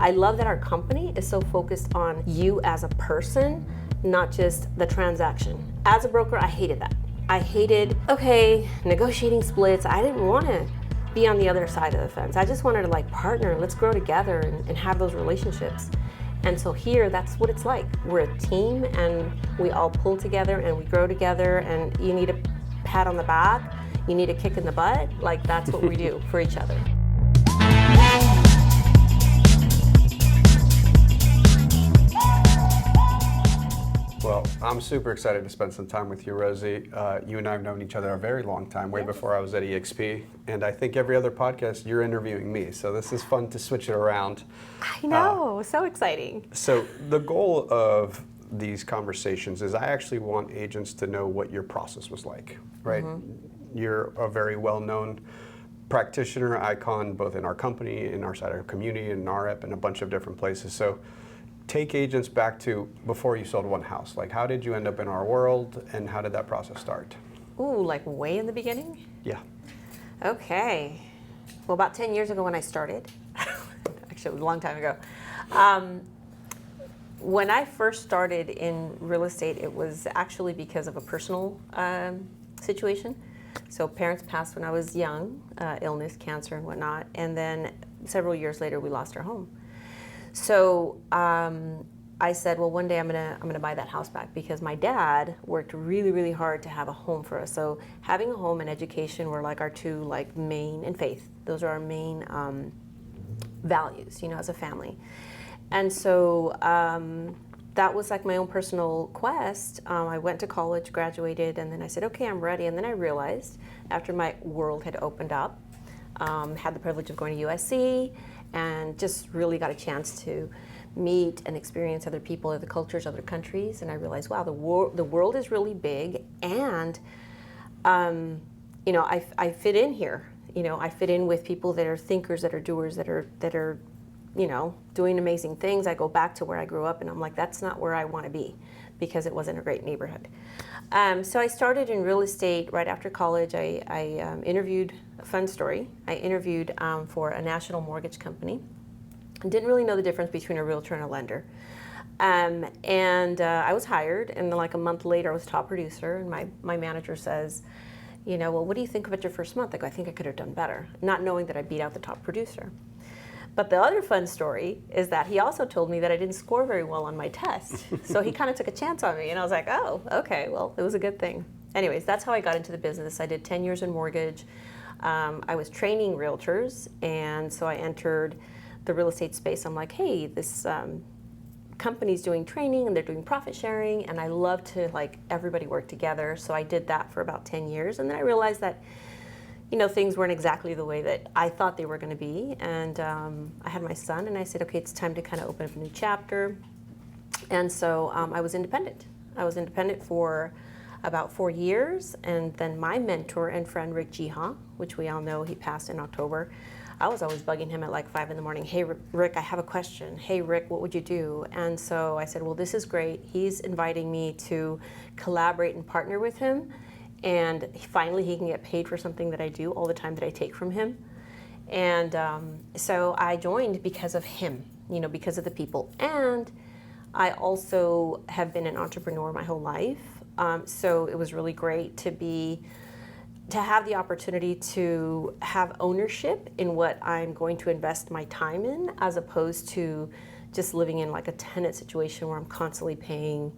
I love that our company is so focused on you as a person, not just the transaction. As a broker, I hated that. I hated, negotiating splits. I didn't want to be on the other side of the fence. I just wanted to like partner, let's grow together and have those relationships. And so here, that's what it's like. We're a team and we all pull together and we grow together, and you need a pat on the back, you need a kick in the butt. Like that's what we do for each other. Well, I'm super excited to spend some time with you, Rosie. You and I have known each other a very long time, way before I was at EXP. And I think every other podcast, you're interviewing me. So this is fun to switch it around. I know, so exciting. So the goal of these conversations is I actually want agents to know what your process was like, right? You're a very well-known practitioner, icon, both in our company, in our side of our community, in NAREP, and a bunch of different places. So take agents back to before you sold one house. Like, how did you end up in our world, and how did that process start? Ooh, like way in the beginning? Yeah. Okay. Well, about 10 years ago when I started, actually it was a long time ago. When I first started in real estate, it was actually because of a personal situation. So parents passed when I was young, illness, cancer and whatnot, and then several years later we lost our home. So I said, well, one day I'm gonna buy that house back, because my dad worked really, really hard to have a home for us. So having a home and education were like our two like main, and faith. Those are our main values, as a family. And so that was like my own personal quest. I went to college, graduated, and then I said, okay, I'm ready. And then I realized after my world had opened up, had the privilege of going to USC, and just really got a chance to meet and experience other people, other cultures, other countries. And I realized, wow, the world is really big, and I fit in here. I fit in with people that are thinkers, that are doers, that are doing amazing things. I go back to where I grew up, and I'm like, that's not where I want to be, because it wasn't a great neighborhood. So I started in real estate right after college. I interviewed, a fun story, I interviewed for a national mortgage company. I didn't really know the difference between a realtor and a lender. I was hired, and then like a month later I was top producer, and my manager says, well, what do you think about your first month? I go, I think I could have done better, not knowing that I beat out the top producer. But the other fun story is that he also told me that I didn't score very well on my test. So he kind of took a chance on me, and I was like, oh, okay, well, it was a good thing. Anyways, that's how I got into the business. I did 10 years in mortgage. I was training realtors, and so I entered the real estate space. I'm like, hey, this company's doing training, and they're doing profit sharing, and I love to everybody work together. So I did that for about 10 years, and then I realized that things weren't exactly the way that I thought they were going to be. And I had my son, and I said, okay, it's time to kind of open up a new chapter. And so I was independent. I was independent for about 4 years. And then my mentor and friend, Rick Jiha, which we all know, he passed in October. I was always bugging him at like 5 a.m. Hey, Rick, I have a question. Hey, Rick, what would you do? And so I said, well, this is great. He's inviting me to collaborate and partner with him. And finally, he can get paid for something that I do all the time that I take from him. And so I joined because of him, because of the people. And I also have been an entrepreneur my whole life. So it was really great to have the opportunity to have ownership in what I'm going to invest my time in, as opposed to just living in like a tenant situation where I'm constantly paying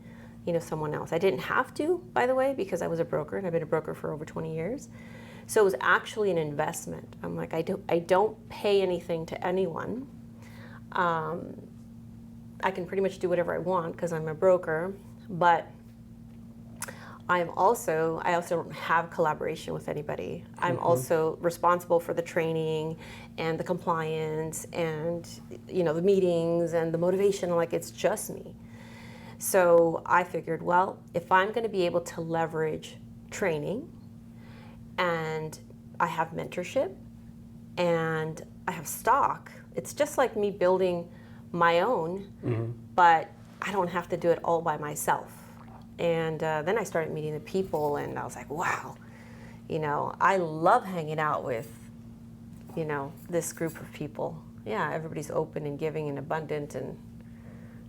someone else. I didn't have to, by the way, because I was a broker, and I've been a broker for over 20 years. So it was actually an investment. I'm like, I don't pay anything to anyone. I can pretty much do whatever I want because I'm a broker, but I also don't have collaboration with anybody. I'm also responsible for the training and the compliance and the meetings and the motivation. Like, it's just me. So I figured, well, if I'm going to be able to leverage training, and I have mentorship, and I have stock, it's just like me building my own, but I don't have to do it all by myself. And then I started meeting the people, and I was like, wow, I love hanging out with, this group of people. yeah, everybody's open and giving and abundant, and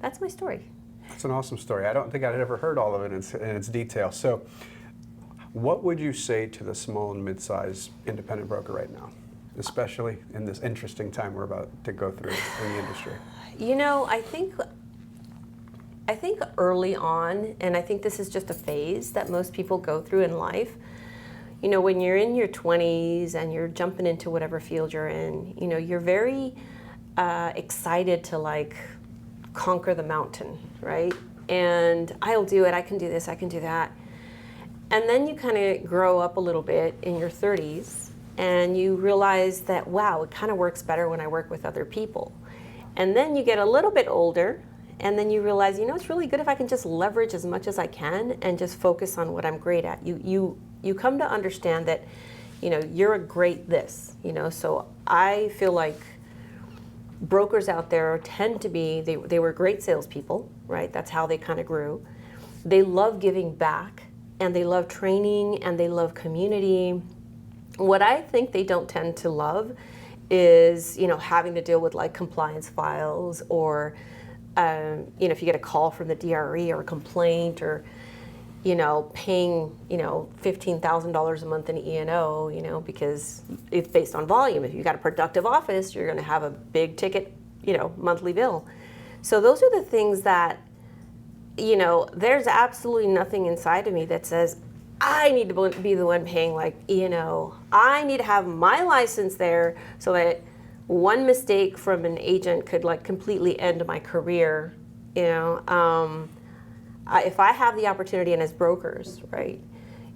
that's my story. That's an awesome story. I don't think I'd ever heard all of it in its detail. So what would you say to the small and mid-sized independent broker right now, especially in this interesting time we're about to go through in the industry? You know, I think early on, and I think this is just a phase that most people go through in life, you know, when you're in your 20s and you're jumping into whatever field you're in, you know, you're very excited to like conquer the mountain, right? And I'll do it, I can do this, I can do that. And then you kind of grow up a little bit in your 30s and you realize that, wow, it kind of works better when I work with other people. And then you get a little bit older and then you realize, you know, it's really good if I can just leverage as much as I can and just focus on what I'm great at. You come to understand that, you know, you're a great this, you know. So I feel like brokers out there tend to be, they were great salespeople, right? That's how they kind of grew. They love giving back and they love training and they love community. What I think they don't tend to love is, you know, having to deal with like compliance files or, you know, if you get a call from the DRE or a complaint or, you know, paying, you know, $15,000 a month in E&O, you know, because it's based on volume. If you've got a productive office, you're going to have a big ticket, you know, monthly bill. So those are the things that, you know, there's absolutely nothing inside of me that says, I need to be the one paying like E&O. I need to have my license there so that one mistake from an agent could like completely end my career, you know. If I have the opportunity, and as brokers, right,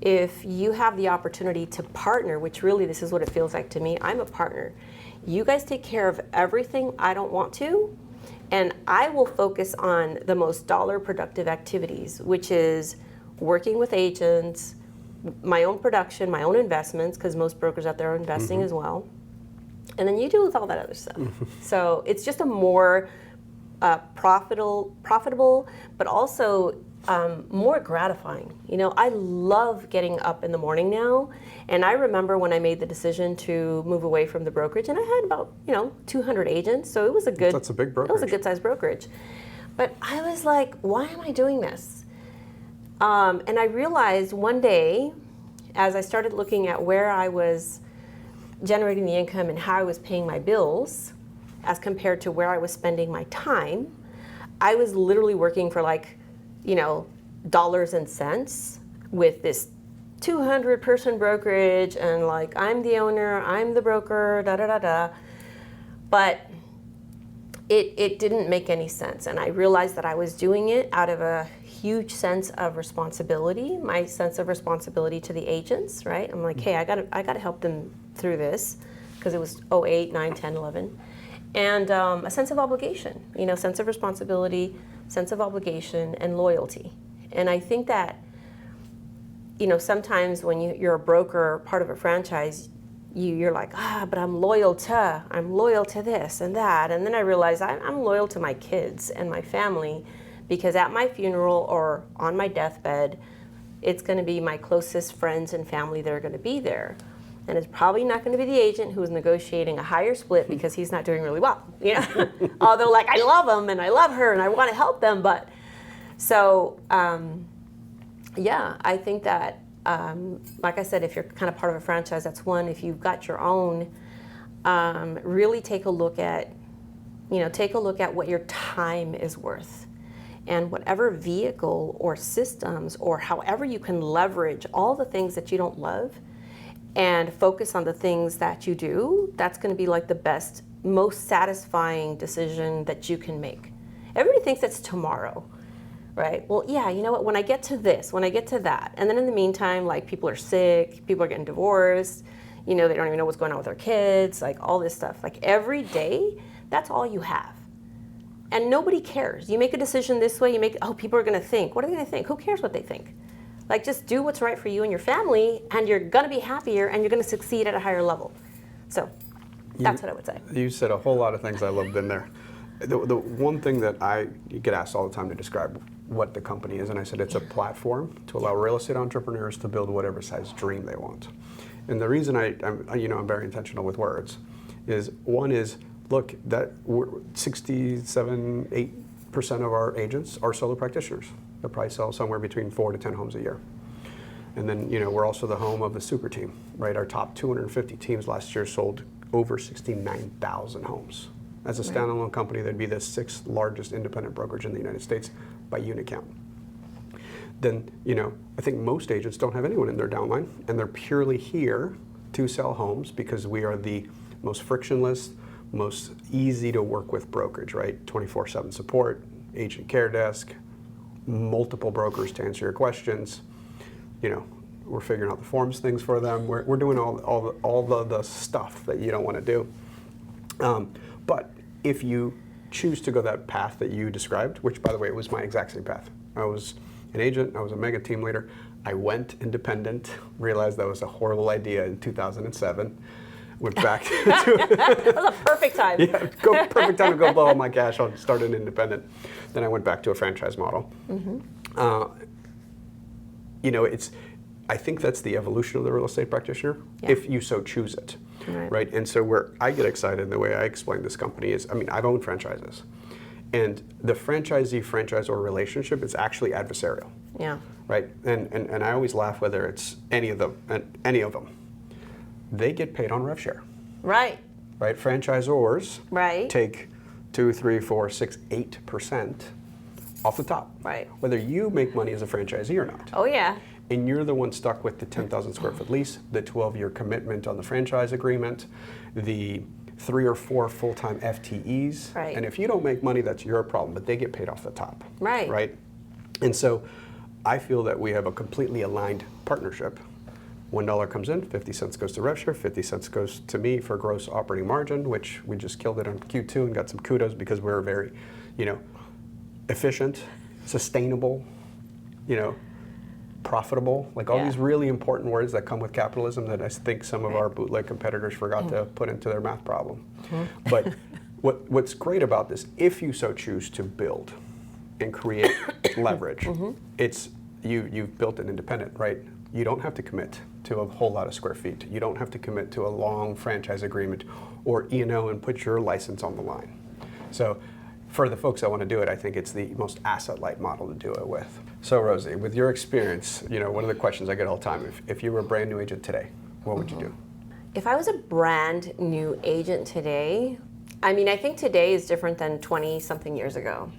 if you have the opportunity to partner, which really this is what it feels like to me, I'm a partner. You guys take care of everything I don't want to, and I will focus on the most dollar productive activities, which is working with agents, my own production, my own investments, because most brokers out there are investing as well. And then you deal with all that other stuff. So it's just a more profitable, but also more gratifying. You know, I love getting up in the morning now, and I remember when I made the decision to move away from the brokerage, and I had about, you know, 200 agents, so it was a good. That's a big brokerage. It was a good-sized brokerage, but I was like, why am I doing this? And I realized one day, as I started looking at where I was generating the income and how I was paying my bills, as compared to where I was spending my time, I was literally working for like, you know, dollars and cents with this 200-person brokerage, and like, I'm the owner, I'm the broker, da da da da. But it didn't make any sense, and I realized that I was doing it out of a huge sense of responsibility, my sense of responsibility to the agents, right? I'm like, hey, I gotta help them through this, because it was 08, 9, 10, 11. And a sense of obligation, you know, sense of responsibility, sense of obligation, and loyalty. And I think that, you know, sometimes when you're a broker, part of a franchise, you're like, but I'm loyal to this and that. And then I realized I'm loyal to my kids and my family, because at my funeral or on my deathbed, it's going to be my closest friends and family that are going to be there. And it's probably not going to be the agent who is negotiating a higher split because he's not doing really well, you know. Although, like, I love him and I love her and I want to help them, but so yeah, I think that like I said, if you're kind of part of a franchise, that's one. If you've got your own, really take a look at what your time is worth, and whatever vehicle or systems or however you can leverage all the things that you don't love and focus on the things that you do, that's going to be like the best, most satisfying decision that you can make. Everybody thinks it's tomorrow, right? Well, yeah, you know what, when I get to this, when I get to that, and then in the meantime, like, people are sick, people are getting divorced, you know, they don't even know what's going on with their kids, like all this stuff. Like every day, that's all you have. And nobody cares. You make a decision this way, people are going to think. What are they going to think? Who cares what they think? Like, just do what's right for you and your family, and you're going to be happier, and you're going to succeed at a higher level. So that's what I would say. You said a whole lot of things I loved in there. The one thing that you get asked all the time to describe what the company is, and I said it's a platform to allow real estate entrepreneurs to build whatever size dream they want. And the reason I'm very intentional with words is, one is look, that 67, 8% of our agents are solo practitioners. They'll probably sell somewhere between 4 to 10 homes a year. And then, we're also the home of the super team, right? Our top 250 teams last year sold over 69,000 homes. As a standalone company, they'd be the 6th largest independent brokerage in the United States by unit count. Then, I think most agents don't have anyone in their downline, and they're purely here to sell homes because we are the most frictionless, most easy to work with brokerage, right? 24/7 support, agent care desk, multiple brokers to answer your questions. We're figuring out the forms things for them. We're doing all the stuff that you don't want to do. But if you choose to go that path that you described, which by the way, it was my exact same path. I was an agent, I was a mega team leader. I went independent, realized that was a horrible idea in 2007. Went back to That was a perfect time. Yeah, perfect time to go blow all my cash. I'll start an independent. Then I went back to a franchise model. I think that's the evolution of the real estate practitioner, if you so choose it, right? And so where I get excited, the way I explain this company is, I've owned franchises, and the franchisee-franchisor relationship is actually adversarial, right? And I always laugh whether it's any of them. They get paid on rev share, right? Franchisors take 2, 3, 4, 6, 8% off the top, whether you make money as a franchisee or not. Oh yeah. And you're the one stuck with the 10,000 square foot lease, the 12-year commitment on the franchise agreement, the 3 or 4 full-time FTEs. And if you don't make money, that's your problem, but they get paid off the top. Right? And so I feel that we have a completely aligned partnership. $1 comes in, 50 cents goes to rev share, 50 cents goes to me for gross operating margin, which we just killed it on Q2 and got some kudos because we're very, efficient, sustainable, profitable, like all these really important words that come with capitalism that I think some of our bootleg competitors forgot to put into their math problem. But what's great about this, if you so choose to build and create leverage, it's you've built an independent, right? You don't have to commit to a whole lot of square feet. You don't have to commit to a long franchise agreement or E&O and put your license on the line. So for the folks that want to do it, I think it's the most asset-light model to do it with. So Rosie, with your experience, one of the questions I get all the time, if you were a brand new agent today, what would you do? If I was a brand new agent today, I think today is different than 20-something years ago,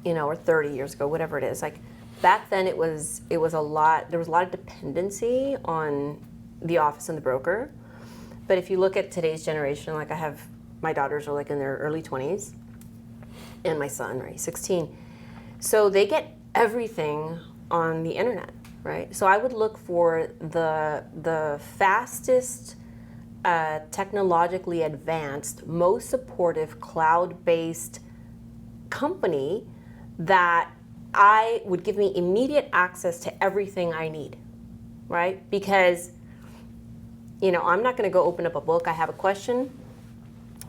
or 30 years ago, whatever it is. Like back then there was a lot of dependency on the office and the broker. But if you look at today's generation, like my daughters are like in their early 20s, and my son, right, 16. So they get everything on the internet, right? So I would look for the fastest, technologically advanced, most supportive, cloud-based company that would give me immediate access to everything I need, right? Because, I'm not gonna go open up a book. I have a question.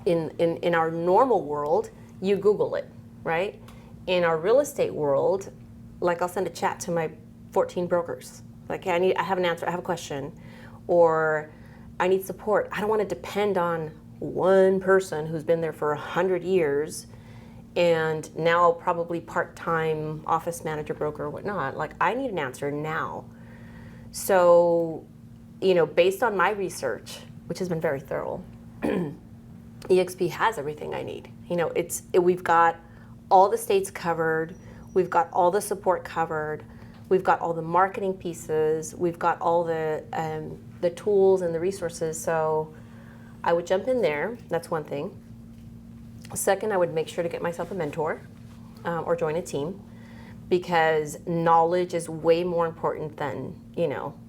In our normal world, you Google it, right? In our real estate world, like I'll send a chat to my 14 brokers. Like, I have an answer, I have a question, or I need support. I don't want to depend on one person who's been there for 100 years and now probably part-time office manager, broker, or whatnot. Like, I need an answer now. So, based on my research, which has been very thorough, EXP has everything I need. We've got all the states covered, we've got all the support covered, we've got all the marketing pieces, we've got all the tools and the resources. So I would jump in there. That's one thing. Second, I would make sure to get myself a mentor or join a team, because knowledge is way more important than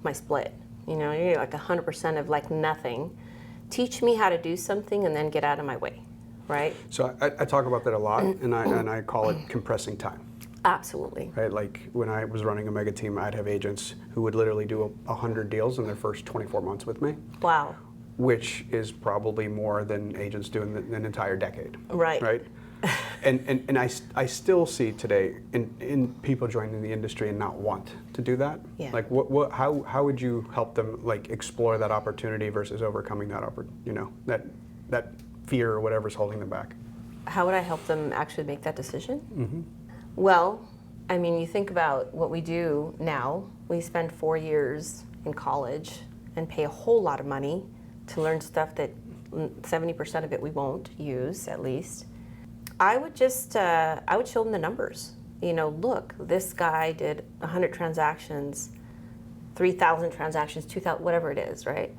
my split. You're like 100% of like nothing. Teach me how to do something and then get out of my way, right? So I talk about that a lot, and I call it compressing time. Absolutely. Right, like when I was running a mega team, I'd have agents who would literally do 100 deals in their first 24 months with me. Wow. Which is probably more than agents do in an entire decade. Right. Right. And I still see today in people joining the industry and not want to do that. Yeah. Like how would you help them like explore that opportunity versus overcoming that that fear or whatever's holding them back? How would I help them actually make that decision? Mm-hmm. Well, I mean, you think about what we do now. We spend 4 years in college and pay a whole lot of money to learn stuff that 70% of it we won't use, at least. I would just, I would show them the numbers. You know, look, this guy did 100 transactions, 3,000 transactions, 2,000, whatever it is, right?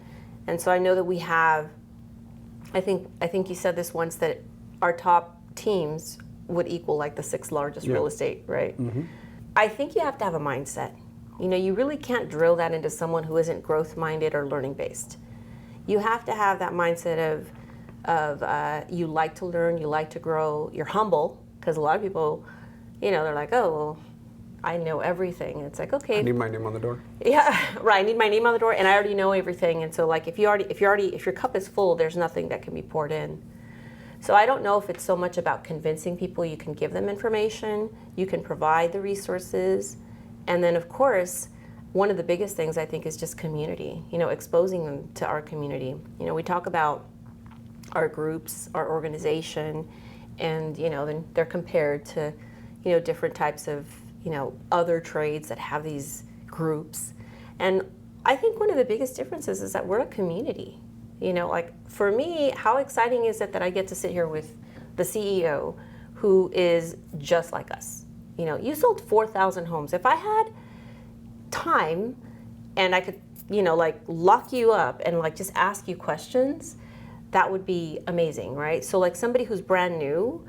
And so I know that we have, I think you said this once, that our top teams would equal like the 6th largest real estate, right? Mm-hmm. I think you have to have a mindset. You know, you really can't drill that into someone who isn't growth-minded or learning-based. You have to have that mindset of you like to learn, you like to grow, you're humble, because a lot of people, you know, they're like, oh, well, I know everything. It's like, okay. I need my name on the door. Yeah, right. I need my name on the door, and I already know everything. And so, like, if your cup is full, there's nothing that can be poured in. So I don't know if it's so much about convincing people. You can give them information, you can provide the resources, and then, of course, one of the biggest things I think is just community. You know, exposing them to our community. You know, we talk about our groups, our organization, and you know, then they're compared to, you know, different types of, you know, other trades that have these groups. And I think one of the biggest differences is that we're a community. You know, like for me, how exciting is it that I get to sit here with the CEO who is just like us? You know, you sold 4,000 homes. If I had time and I could, you know, like lock you up and like just ask you questions, that would be amazing, right? So like somebody who's brand new,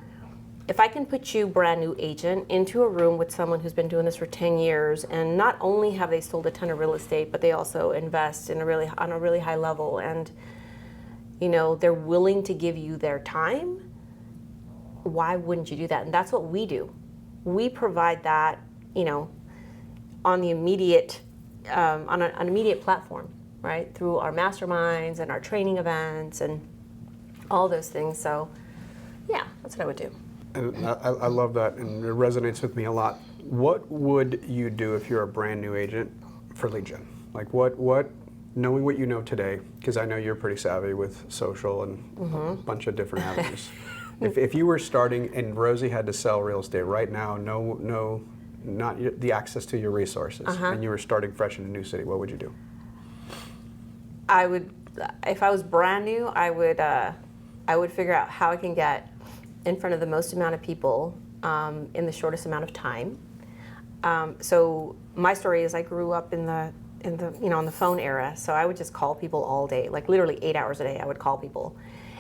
if I can put you, brand new agent, into a room with someone who's been doing this for 10 years, and not only have they sold a ton of real estate, but they also invest on a really high level, and you know, they're willing to give you their time, why wouldn't you do that? And that's what we do. We provide that, you know, on the immediate, on an immediate platform, right? Through our masterminds and our training events and all those things. So yeah, that's what I would do. And I love that, and it resonates with me a lot. What would you do if you're a brand new agent for lead gen? Like what knowing what you know today, because I know you're pretty savvy with social and a bunch of different avenues. If you were starting and Rosie had to sell real estate right now, not the access to your resources, and you were starting fresh in a new city, what would you do? I would, if I was brand new, I would figure out how I can get in front of the most amount of people in the shortest amount of time. So my story is I grew up in the on the phone era, so I would just call people all day, like literally 8 hours a day I would call people.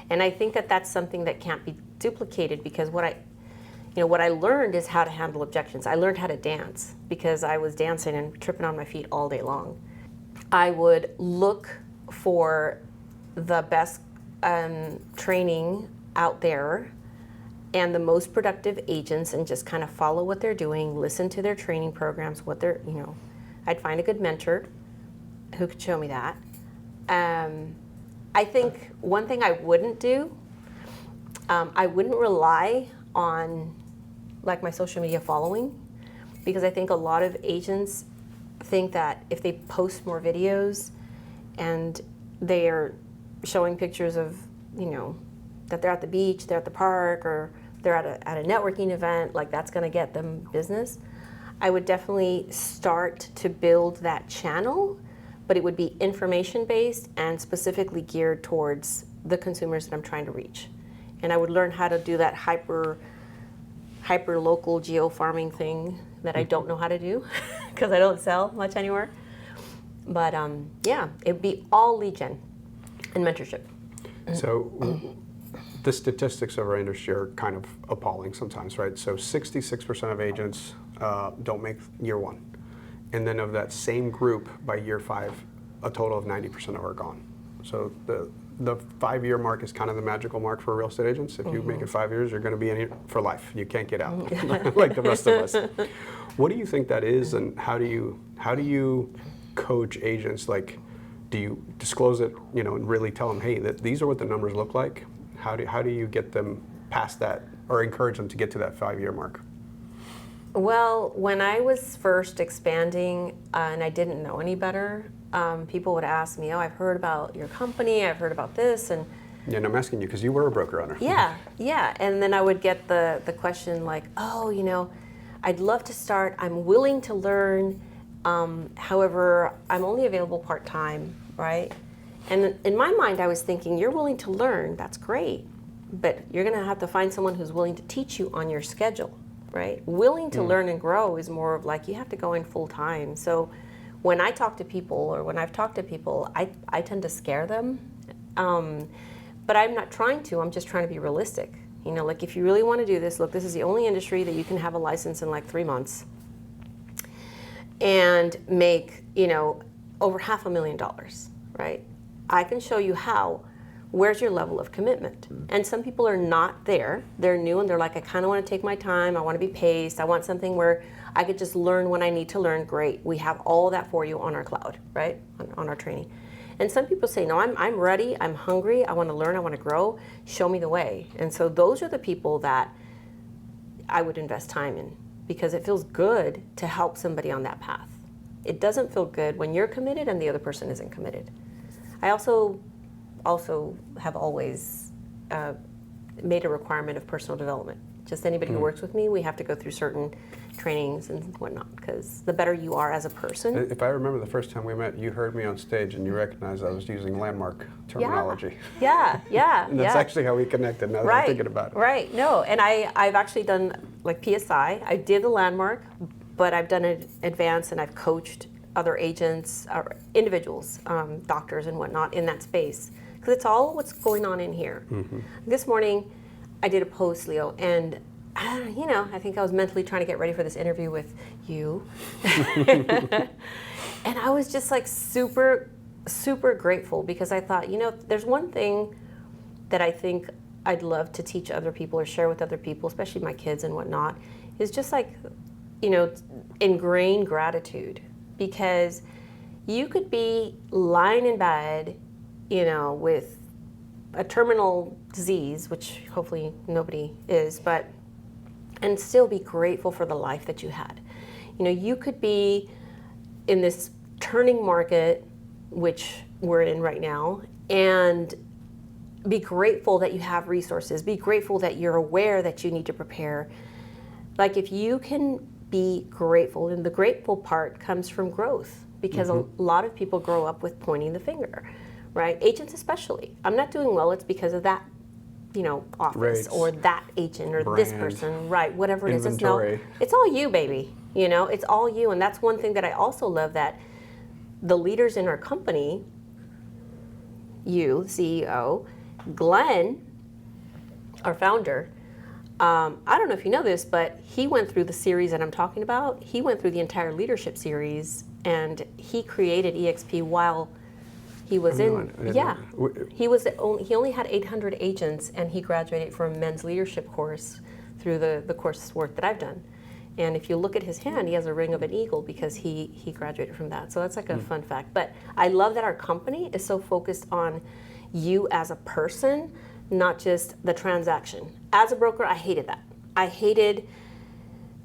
And I think that that's something that can't be duplicated, because what I learned is how to handle objections. I learned how to dance because I was dancing and tripping on my feet all day long. I would look for the best training out there and the most productive agents and just kind of follow what they're doing, listen to their training programs, what they're, you know, I'd find a good mentor who could show me that. I think one thing I wouldn't do, I wouldn't rely on like my social media following, because I think a lot of agents think that if they post more videos and they are showing pictures of, you know, that they're at the beach, they're at the park, or they're at a networking event, like that's gonna get them business. I would definitely start to build that channel, but it would be information-based and specifically geared towards the consumers that I'm trying to reach. And I would learn how to do that hyper local geo-farming thing that I don't know how to do because I don't sell much anywhere. But yeah, it'd be all lead gen and mentorship. So the statistics of our industry are kind of appalling sometimes, right? So 66% of agents don't make year one. And then of that same group, by year 5, a total of 90% are gone. So the 5-year mark is kind of the magical mark for real estate agents. If you make it 5 years, you're going to be in it for life. You can't get out like the rest of us. What do you think that is, and how do you coach agents? Like, do you disclose it, you know, and really tell them, hey, that these are what the numbers look like? How do you get them past that, or encourage them to get to that 5-year mark? Well, when I was first expanding and I didn't know any better, people would ask me, oh, I've heard about your company, I've heard about this, and Yeah, and I'm asking you because you were a broker owner. Yeah. And then I would get the question like, oh, I'd love to start. I'm willing to learn. However, I'm only available part-time, right? And in my mind, I was thinking, you're willing to learn. That's great. But you're going to have to find someone who's willing to teach you on your schedule, right? Willing to learn and grow is more of like, you have to go in full-time. So when I talk to people, or when I've talked to people, I tend to scare them. But I'm not trying to. I'm just trying to be realistic. Like if you really want to do this, look, this is the only industry that you can have a license in like 3 months and make, over $500,000, right? I can show you how. Where's your level of commitment? And some people are not there. They're new and they're like, I kind of want to take my time. I want to be paced. I want something where I could just learn when I need to learn. Great. We have all that for you on our cloud, right? On our training. And some people say, no, I'm ready. I'm hungry. I want to learn. I want to grow. Show me the way. And so those are the people that I would invest time in, because it feels good to help somebody on that path. It doesn't feel good when you're committed and the other person isn't committed. I also have always made a requirement of personal development. Just anybody who works with me, we have to go through certain trainings and whatnot, because the better you are as a person. If I remember the first time we met, you heard me on stage and you recognized I was using landmark terminology. Yeah. And that's actually how we connected, now that I'm thinking about it. Right, no, and I've actually done like PSI. I did the landmark, but I've done it advanced, and I've coached other agents, or individuals, doctors and whatnot in that space. Because it's all what's going on in here. This morning, I did a post, Leo, and I think I was mentally trying to get ready for this interview with you. And I was just like super, super grateful, because I thought, there's one thing that I think I'd love to teach other people or share with other people, especially my kids and whatnot, is just like, ingrained gratitude. Because you could be lying in bed, with a terminal disease, which hopefully nobody is, and still be grateful for the life that you had. You could be in this turning market, which we're in right now, and be grateful that you have resources, be grateful that you're aware that you need to prepare. Like if you can be grateful, and the grateful part comes from growth, because a lot of people grow up with pointing the finger. Right? Agents especially. I'm not doing well, it's because of that, office, Rates, or that agent, or brand, this person, right? Whatever it is. inventory. It's all you, baby. It's all you. And that's one thing that I also love, that the leaders in our company, you, CEO, Glenn, our founder, I don't know if you know this, but he went through the series that I'm talking about. He went through the entire leadership series, and he created EXP while he was he only had 800 agents, and he graduated from a men's leadership course through the coursework that I've done. And if you look at his hand, he has a ring of an eagle, because he graduated from that. So that's like a fun fact. But I love that our company is so focused on you as a person, not just the transaction. As a broker, I hated that. I hated,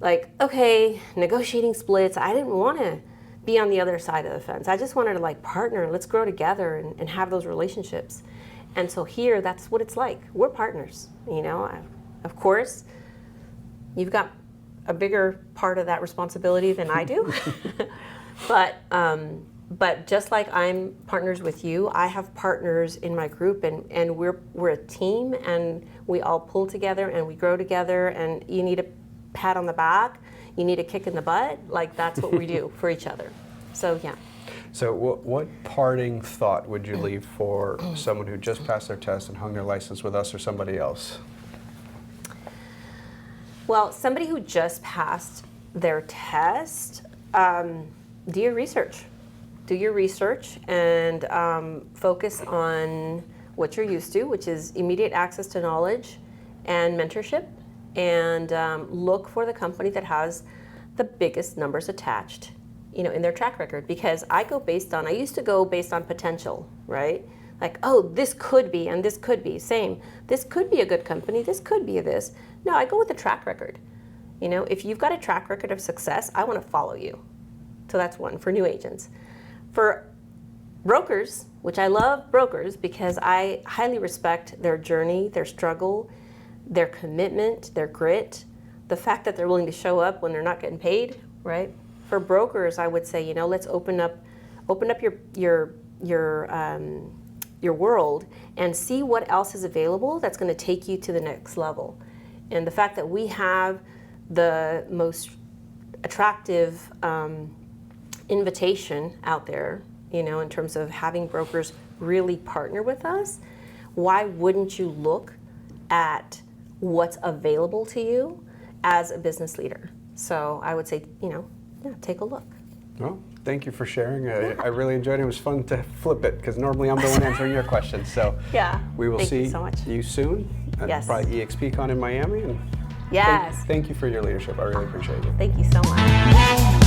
negotiating splits. I didn't want to be on the other side of the fence. I just wanted to partner, let's grow together and have those relationships. And so here, that's what it's like. We're partners, Of course, you've got a bigger part of that responsibility than I do. But just like I'm partners with you, I have partners in my group, and we're a team, and we all pull together and we grow together, and you need a pat on the back, you need a kick in the butt, that's what we do for each other. So yeah. So what parting thought would you leave for someone who just passed their test and hung their license with us or somebody else? Well, somebody who just passed their test, do your research. Do your research and focus on what you're used to, which is immediate access to knowledge and mentorship, and look for the company that has the biggest numbers attached, in their track record. Because I used to go based on potential, right? Like, oh, this could be, and this could be, same. This could be a good company, this could be this. No, I go with the track record. If you've got a track record of success, I want to follow you. So that's one for new agents. For brokers, which I love brokers because I highly respect their journey, their struggle, their commitment, their grit, the fact that they're willing to show up when they're not getting paid, right? For brokers, I would say, let's open up your world and see what else is available that's going to take you to the next level. And the fact that we have the most attractive invitation out there, in terms of having brokers really partner with us, why wouldn't you look at what's available to you as a business leader? So I would say, take a look. Well, thank you for sharing. I really enjoyed it. It was fun to flip it because normally I'm the one answering your questions. So yeah, we will see you you soon at Yes. probably EXPCon in Miami. And yes. thank you for your leadership. I really appreciate it. Thank you so much.